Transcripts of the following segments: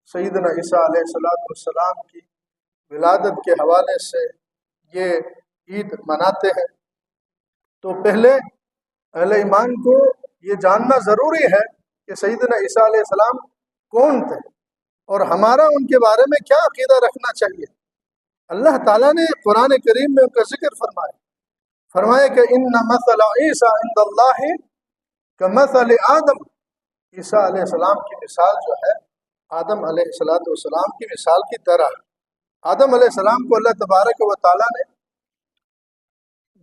سیدنا عیسیٰ علیہ السلام کی ولادت کے حوالے سے یہ عید مناتے ہیں، تو پہلے اہل ایمان کو یہ جاننا ضروری ہے کہ سیدنا عیسیٰ علیہ السلام کون تھے اور ہمارا ان کے بارے میں کیا عقیدہ رکھنا چاہیے۔ اللہ تعالیٰ نے قرآن کریم میں ان کا ذکر فرمایا کہ ان مثل عیسیٰ عند اللہ کمثل آدم، عیسیٰ علیہ السلام کی مثال جو ہے آدم علیہ السلام کی مثال کی طرح۔ آدم علیہ السلام کو اللہ تبارک و تعالیٰ نے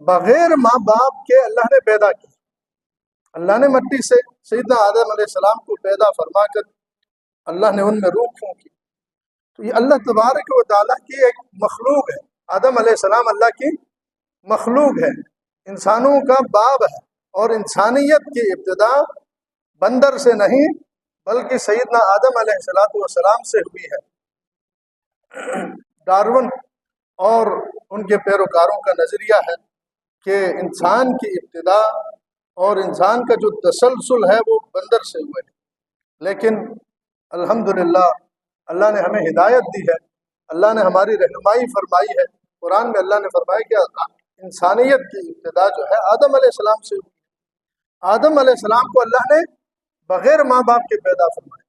بغیر ماں باپ کے اللہ نے پیدا کیا۔ اللہ نے مٹی سے سیدنا آدم علیہ السلام کو پیدا فرما کر اللہ نے ان میں روح پھونکی، تو یہ اللہ تبارک و تعالیٰ کی ایک مخلوق ہے۔ آدم علیہ السلام اللہ کی مخلوق ہے، انسانوں کا باپ ہے، اور انسانیت کی ابتدا بندر سے نہیں بلکہ سیدنا آدم علیہ السلام سے ہوئی ہے۔ ڈارون اور ان کے پیروکاروں کا نظریہ ہے کہ انسان کی ابتدا اور انسان کا جو تسلسل ہے وہ بندر سے ہوئے، لیکن الحمدللہ اللہ نے ہمیں ہدایت دی ہے، اللہ نے ہماری رہنمائی فرمائی ہے۔ قرآن میں اللہ نے فرمایا کہ انسانیت کی ابتدا جو ہے آدم علیہ السلام سے ہوئی۔ آدم علیہ السلام کو اللہ نے بغیر ماں باپ کے پیدا فرمایا۔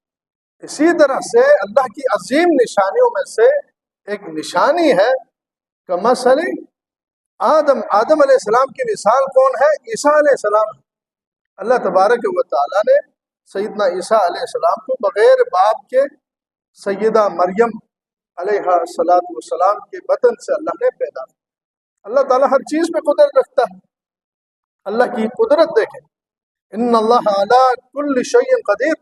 اسی طرح سے اللہ کی عظیم نشانیوں میں سے ایک نشانی ہے کہ مثل آدم علیہ السلام کی مثال کون ہے؟ عیسیٰ علیہ السلام۔ اللہ تبارک و تعالیٰ نے سیدنا عیسیٰ علیہ السلام کو بغیر باپ کے سیدہ مریم علیہ السلام کے بطن سے اللہ نے پیدا کیا۔ اللہ تعالیٰ ہر چیز پہ قدرت رکھتا ہے، اللہ کی قدرت دیکھیں، ان اللہ علی کل شیء قدیر۔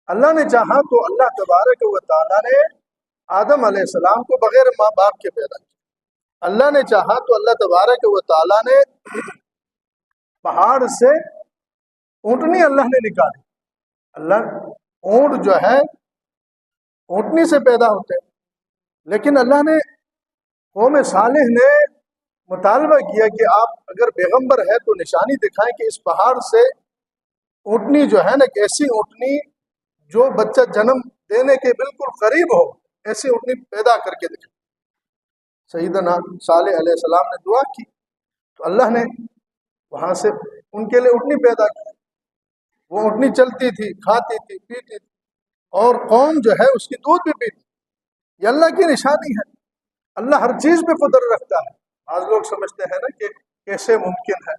اللہ نے چاہا تو اللہ تبارک و تعالیٰ نے آدم علیہ السلام کو بغیر ماں باپ کے پیدا کیا۔ اللہ نے چاہا تو اللہ تبارک و تعالیٰ نے پہاڑ سے اونٹنی اللہ نے نکالی۔ اللہ اونٹ جو ہے اونٹنی سے پیدا ہوتے ہیں، لیکن اللہ نے قوم صالح نے مطالبہ کیا کہ آپ اگر پیغمبر ہے تو نشانی دکھائیں کہ اس پہاڑ سے اونٹنی جو ہے نا، ایسی اونٹنی جو بچہ جنم دینے کے بالکل قریب ہو، ایسی اونٹنی پیدا کر کے دکھائیں۔ سیدنا صالح علیہ السلام نے دعا کی تو اللہ نے وہاں سے ان کے لیے اونٹنی پیدا کی۔ وہ اونٹنی چلتی تھی، کھاتی تھی، پیتی تھی، اور قوم جو ہے اس کی دودھ بھی پیتی۔ یہ اللہ کی نشانی ہے، اللہ ہر چیز پہ قدرت رکھتا ہے۔ بعض لوگ سمجھتے ہیں نا کہ کیسے ممکن ہے،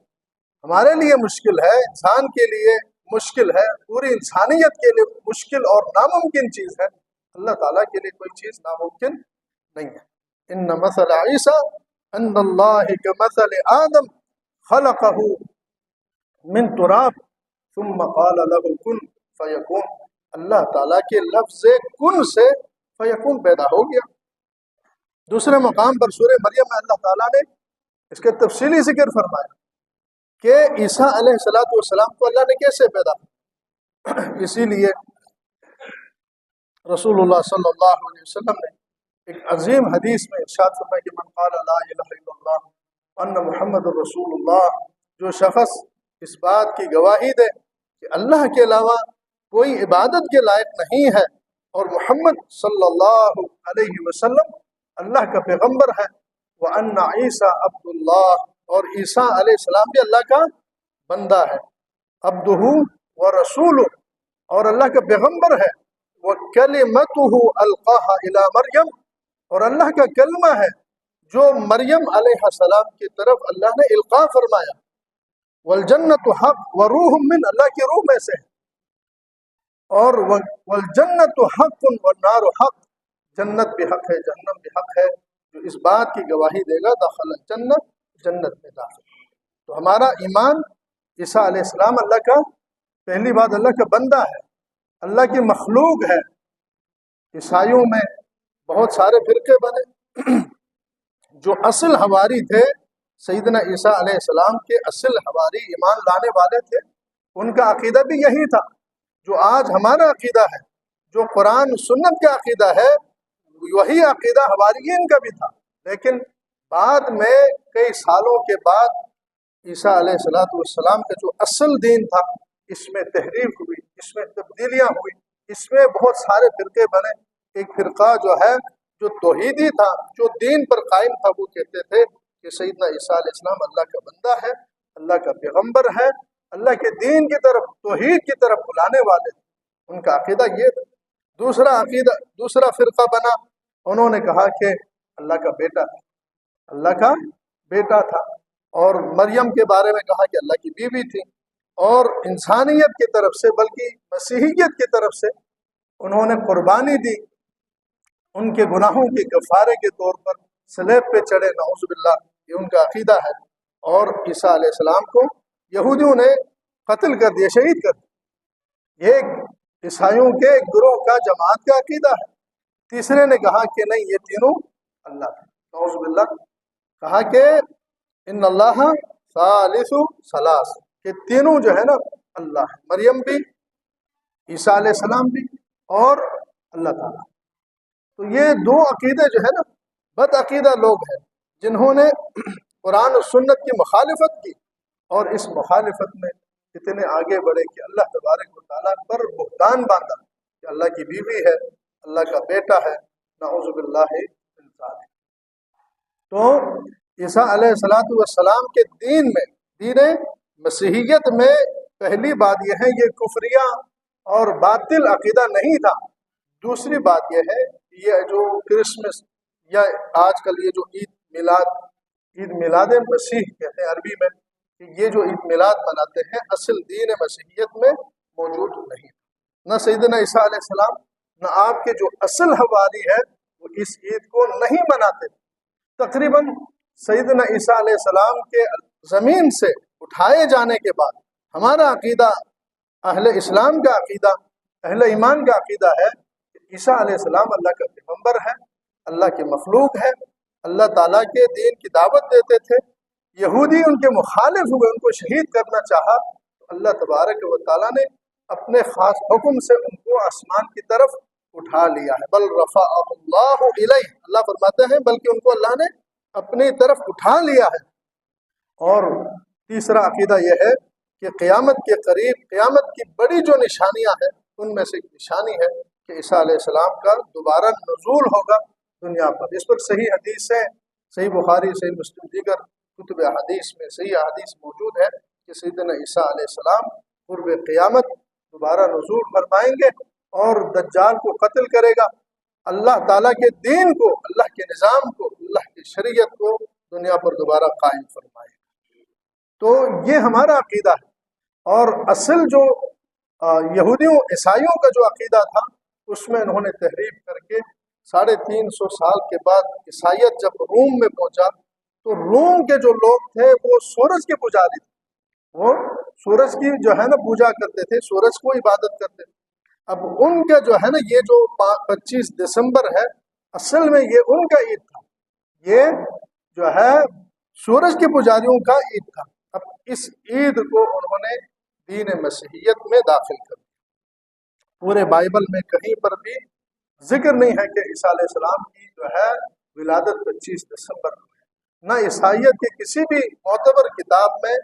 ہمارے لیے مشکل ہے، انسان کے لیے مشکل ہے، پوری انسانیت کے لیے مشکل اور ناممکن چیز ہے، اللہ تعالیٰ کے لیے کوئی چیز ناممکن نہیں ہے۔ ان مثل عیسیٰ عند اللہ کمثل آدم خلقہ من تراب ثم قال له کن فیکون۔ اللہ تعالیٰ کے لفظ کن سے فیکون پیدا ہو گیا۔ دوسرے مقام پر سورہ مریم میں اللہ تعالیٰ نے اس کے تفصیلی ذکر فرمایا کہ عیسیٰ علیہ السلام کو اللہ نے کیسے پیدا کیا۔ اسی لیے رسول اللہ صلی اللہ علیہ وسلم نے ایک عظیم حدیث میں ارشاد فرمایا کہ من قال لا الہ الا اللہ ان محمد رسول اللہ، جو شخص اس بات کی گواہی دے کہ اللہ کے علاوہ کوئی عبادت کے لائق نہیں ہے اور محمد صلی اللہ علیہ وسلم اللہ کا پیغمبر ہے، وَأَنَّ عِيسَىٰ عَبْدُ اللَّهِ، اور عیسیٰ علیہ السلام بھی اللہ کا بندہ ہے، عبدہ ورسولہ، اور اللہ کا پیغمبر ہے، وَكَلِمَتُهُ أَلْقَاهَا إِلَىٰ مریم، اور اللہ کا کلمہ ہے جو مریم علیہ السلام کی طرف اللہ نے القاء فرمایا۔ وَالْجَنَّةُ حق وَرُوحٌ مِّنْ، اللہ کی روح میں سے ہے، اور وَالْجَنَّةُ حق وَالنَّارُ حق، جنت بھی حق ہے، جہنم بھی حق ہے۔ جو اس بات کی گواہی دے گا دخل الجنت، جنت میں داخل۔ تو ہمارا ایمان عیسیٰ علیہ السلام اللہ کا، پہلی بات اللہ کا بندہ ہے، اللہ کی مخلوق ہے۔ عیسائیوں میں بہت سارے فرقے بنے، جو اصل حواری تھے سیدنا عیسیٰ علیہ السلام کے، اصل حواری ایمان لانے والے تھے، ان کا عقیدہ بھی یہی تھا جو آج ہمارا عقیدہ ہے، جو قرآن سنت کا عقیدہ ہے، وہی عقیدہ حواریین کا بھی تھا۔ لیکن بعد میں کئی سالوں کے بعد عیسیٰ علیہ السلام کا جو اصل دین تھا، اس میں تحریف ہوئی، اس میں تبدیلیاں ہوئی، اس میں بہت سارے فرقے بنے، ایک فرقہ جو ہے جو توحیدی تھا، جو دین پر قائم تھا، وہ کہتے تھے کہ سیدنا عیسیٰ علیہ السلام اللہ کا بندہ ہے، اللہ کا پیغمبر ہے، اللہ کے دین کی طرف، توحید کی طرف بلانے والے تھے۔ ان کا عقیدہ یہ تھا۔ دوسرا فرقہ بنا، انہوں نے کہا کہ اللہ کا بیٹا تھا، اللہ کا بیٹا تھا، اور مریم کے بارے میں کہا کہ اللہ کی بیوی تھی، اور انسانیت کی طرف سے بلکہ مسیحیت کی طرف سے انہوں نے قربانی دی، ان کے گناہوں کے کفارے کے طور پر صلیب پہ چڑھے، نعوذ باللہ، یہ ان کا عقیدہ ہے۔ اور عیسیٰ علیہ السلام کو یہودیوں نے قتل کر دیا، شہید کر دیا۔ یہ عیسائیوں کے ایک گروہ کا، جماعت کا عقیدہ ہے۔ تیسرے نے کہا کہ نہیں، یہ تینوں اللہ ہے، نعوذ باللہ، کہا کہ ان اللہ ثالث ثلاث، کہ تینوں جو ہے نا اللہ ہے، مریم بھی، عیسیٰ علیہ السلام بھی، اور اللہ تعالیٰ۔ تو یہ دو عقیدے جو ہے نا، بد عقیدہ لوگ ہیں جنہوں نے قرآن و سنت کی مخالفت کی، اور اس مخالفت میں اتنے آگے بڑھے کہ اللہ تبارک و تعالیٰ پر بہتان باندھا کہ اللہ کی بیوی ہے، اللہ کا بیٹا ہے، نعوذ باللہ من ذالک۔ تو عیسیٰ علیہ السلام کے دین میں، دین مسیحیت میں، پہلی بات یہ ہے یہ کفریہ اور باطل عقیدہ نہیں تھا۔ دوسری بات یہ ہے، یہ جو کرسمس یا آج کل یہ جو عید میلاد مسیح کہتے ہیں عربی میں، کہ یہ جو عید میلاد مناتے ہیں، اصل دین مسیحیت میں موجود نہیں، نہ سیدنا عیسیٰ علیہ السلام، نہ آپ کے جو اصل حواری ہے وہ اس عید کو نہیں مناتے۔ تقریباً سیدنا عیسیٰ علیہ السلام کے زمین سے اٹھائے جانے کے بعد ہمارا عقیدہ، اہل اسلام کا عقیدہ، اہل ایمان کا عقیدہ ہے کہ عیسیٰ علیہ السلام اللہ کا پیغمبر ہے، اللہ کے مخلوق ہے، اللہ تعالیٰ کے دین کی دعوت دیتے تھے۔ یہودی ان کے مخالف ہوئے، ان کو شہید کرنا چاہا، تو اللہ تبارک و تعالیٰ نے اپنے خاص حکم سے ان کو آسمان کی طرف اٹھا لیا ہے۔ بل رفعہ اللہ الیہ، اللہ فرماتے ہیں بلکہ ان کو اللہ نے اپنی طرف اٹھا لیا ہے۔ اور تیسرا عقیدہ یہ ہے کہ قیامت کے قریب، قیامت کی بڑی جو نشانیاں ہیں ان میں سے ایک نشانی ہے کہ عیسیٰ علیہ السلام کا دوبارہ نزول ہوگا دنیا پر۔ اس پر صحیح حدیث ہے، صحیح بخاری، صحیح مسلم، دیگر کتب حدیث میں صحیح حدیث موجود ہے کہ سیدنا عیسیٰ علیہ السلام قرب قیامت دوبارہ نزول فرمائیں گے اور دجال کو قتل کرے گا، اللہ تعالیٰ کے دین کو، اللہ کے نظام کو، اللہ کی شریعت کو دنیا پر دوبارہ قائم فرمائے گا۔ تو یہ ہمارا عقیدہ ہے۔ اور اصل جو یہودیوں عیسائیوں کا جو عقیدہ تھا، اس میں انہوں نے تحریف کر کے 350 سال کے بعد عیسائیت جب روم میں پہنچا، تو روم کے جو لوگ تھے وہ سورج کے پجاری تھے، وہ سورج کی جو ہے نا پوجا کرتے تھے، سورج کو عبادت کرتے تھے۔ اب ان کا جو ہے نا یہ جو 25 دسمبر ہے، اصل میں یہ ان کا عید تھا، یہ جو ہے سورج کے پجاریوں کا عید تھا۔ اب اس عید کو انہوں نے دین مسیحیت میں داخل کر دیا۔ پورے بائبل میں کہیں پر بھی ذکر نہیں ہے کہ عیسیٰ علیہ السلام کی جو ہے ولادت 25 دسمبر کو ہے، نہ عیسائیت کے کسی بھی معتبر کتاب میں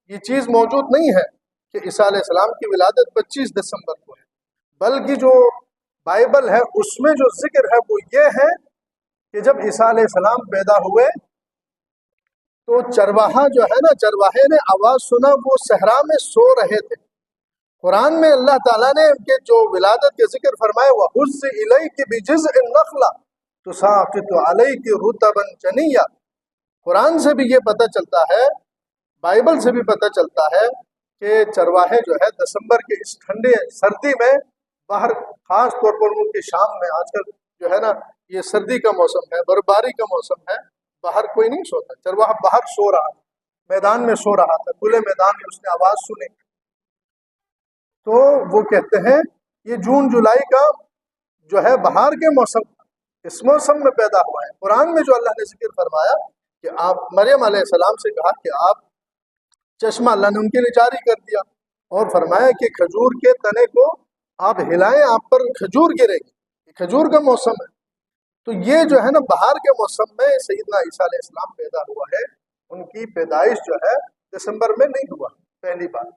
یہ چیز موجود نہیں ہے کہ عیسیٰ علیہ السلام کی ولادت 25 دسمبر کو ہے، بلکہ جو بائبل ہے اس میں جو ذکر ہے وہ یہ ہے کہ جب عیسیٰ علیہ السلام پیدا ہوئے تو چرواہا جو ہے نا، چرواہے نے آواز سنا، وہ صحرا میں سو رہے تھے۔ قرآن میں اللہ تعالیٰ نے ان کے جو ولادت کے ذکر فرمائے، وَحُزِّ إِلَيْكِ بِجِزْءِ النَّخْلَةِ تُسَاقِطُ عَلَيْكِ رُطَبًا جَنِيًّا۔ قرآن سے بھی یہ پتہ چلتا ہے، بائبل سے بھی پتہ چلتا ہے کہ چرواہے جو ہے دسمبر کے اس ٹھنڈے سردی میں باہر، خاص طور پر ملک شام میں آج کل جو ہے نا یہ سردی کا موسم ہے، برفباری کا موسم ہے، باہر کوئی نہیں سوتا، چرواہا باہر سو رہا تھا، میدان میں سو رہا تھا، کھلے میدان میں اس نے آواز سنی۔ تو وہ کہتے ہیں یہ جون جولائی کا جو ہے بہار کے موسم، اس موسم میں پیدا ہوا ہے۔ قرآن میں جو اللہ نے ذکر فرمایا کہ آپ، مریم علیہ السلام سے کہا کہ آپ چشمہ، اللہ نے ان کے لیے جاری کر دیا، اور فرمایا کہ کھجور کے تنے کو آپ ہلائیں، آپ پر کھجور گرے گی، یہ کھجور کا موسم ہے۔ تو یہ جو ہے نا بہار کے موسم میں سیدنا عیسیٰ علیہ السلام پیدا ہوا ہے، ان کی پیدائش جو ہے دسمبر میں نہیں ہوا، پہلی بات۔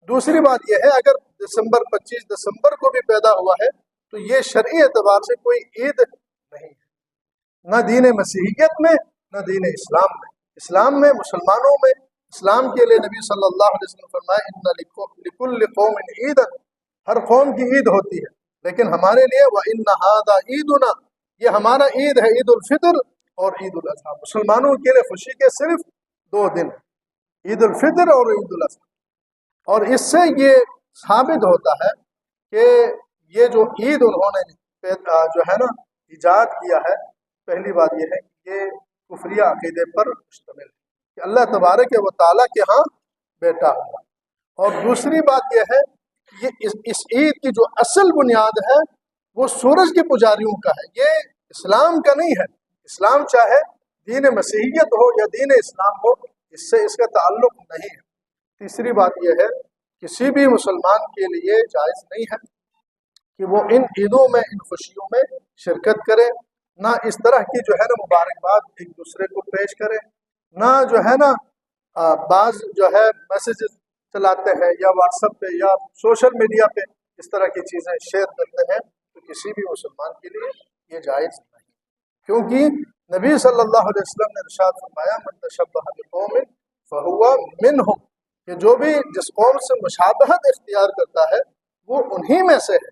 دوسری بات یہ ہے اگر 25 دسمبر کو بھی پیدا ہوا ہے تو یہ شرعی اعتبار سے کوئی عید نہیں ہے، نہ دین مسیحیت میں نہ دین اسلام میں۔ اسلام میں، مسلمانوں میں، اسلام کے لیے نبی صلی اللہ علیہ وسلم فرمایا ان لکل قوم عید، ہر قوم کی عید ہوتی ہے، لیکن ہمارے لیے وَإِنَّ هَذَا عِيدُنَا، یہ ہمارا عید ہے، عید الفطر اور عید الاضحیٰ۔ مسلمانوں کے لیے خوشی کے صرف دو دن، عید الفطر اور عید الاضحیٰ۔ اور اس سے یہ ثابت ہوتا ہے کہ یہ جو عید انہوں نے جو ہے نا ایجاد کیا ہے، پہلی بات یہ ہے کہ یہ کفریہ عقیدے پر مشتمل ہے کہ اللہ تبارک و تعالیٰ کے ہاں بیٹا ہوا۔ اور دوسری بات یہ ہے کہ یہ اس عید کی جو اصل بنیاد ہے وہ سورج کے پجاریوں کا ہے، یہ اسلام کا نہیں ہے۔ اسلام چاہے دین مسیحیت ہو یا دین اسلام ہو، اس سے اس کا تعلق نہیں ہے۔ تیسری بات یہ ہے کسی بھی مسلمان کے لیے جائز نہیں ہے کہ وہ ان عیدوں میں، ان خوشیوں میں شرکت کرے، نہ اس طرح کی جو ہے نا مبارکباد ایک دوسرے کو پیش کرے، نہ جو ہے نا بعض جو ہے میسیجز چلاتے ہیں یا واٹس ایپ پہ یا سوشل میڈیا پہ اس طرح کی چیزیں شیئر کرتے ہیں، تو کسی بھی مسلمان کے لیے یہ جائز نہیں، کیونکہ نبی صلی اللہ علیہ وسلم نے ارشاد فرمایا من تشبہ بقوم فہو منہم، کہ جو بھی جس قوم سے مشابہت اختیار کرتا ہے وہ انہی میں سے ہے۔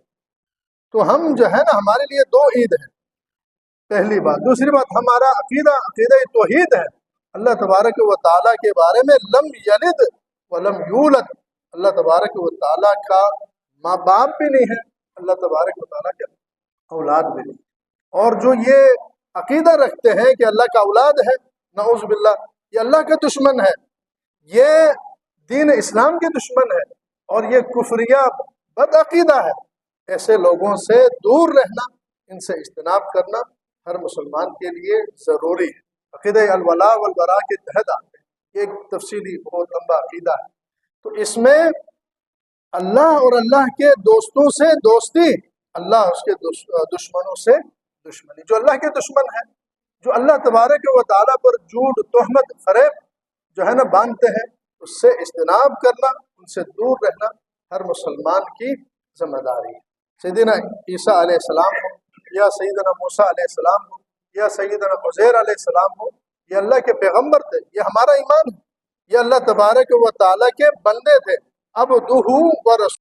تو ہم جو ہے نا ہمارے لیے دو عید ہیں، پہلی بات۔ دوسری بات ہمارا عقیدہ توحید ہے، اللہ تبارک و تعالیٰ کے بارے میں لم یلد ولم یولد، اللہ تبارک و تعالیٰ کا ماں باپ بھی نہیں ہے، اللہ تبارک و تعالیٰ کے اولاد بھی نہیں۔ اور جو یہ عقیدہ رکھتے ہیں کہ اللہ کا اولاد ہے، نعوذ باللہ، یہ اللہ کا دشمن ہے، یہ دین اسلام کے دشمن ہے، اور یہ کفریہ بد عقیدہ ہے۔ ایسے لوگوں سے دور رہنا، ان سے اجتناب کرنا ہر مسلمان کے لیے ضروری ہے۔ عقیدہ الولاء والبراء کے تحت آتے ہیں، ایک تفصیلی بہت لمبا عقیدہ ہے۔ تو اس میں اللہ اور اللہ کے دوستوں سے دوستی، اللہ اس کے دشمنوں سے دشمنی۔ جو اللہ کے دشمن ہیں، جو اللہ تبارک و تعالیٰ پر جھوٹ، تہمت، فریب جو ہے نا باندھتے ہیں، اس سے اجتناب کرنا، ان سے دور رہنا ہر مسلمان کی ذمہ داری ہے۔ سیدنا عیسیٰ علیہ السلام ہو یا سیدنا موسیٰ علیہ السلام ہو یا سیدنا عزیر علیہ السلام ہو، یہ اللہ کے پیغمبر تھے، یہ ہمارا ایمان ہے، یہ اللہ تبارک و تعالیٰ کے بندے تھے، عبدہ و رسول۔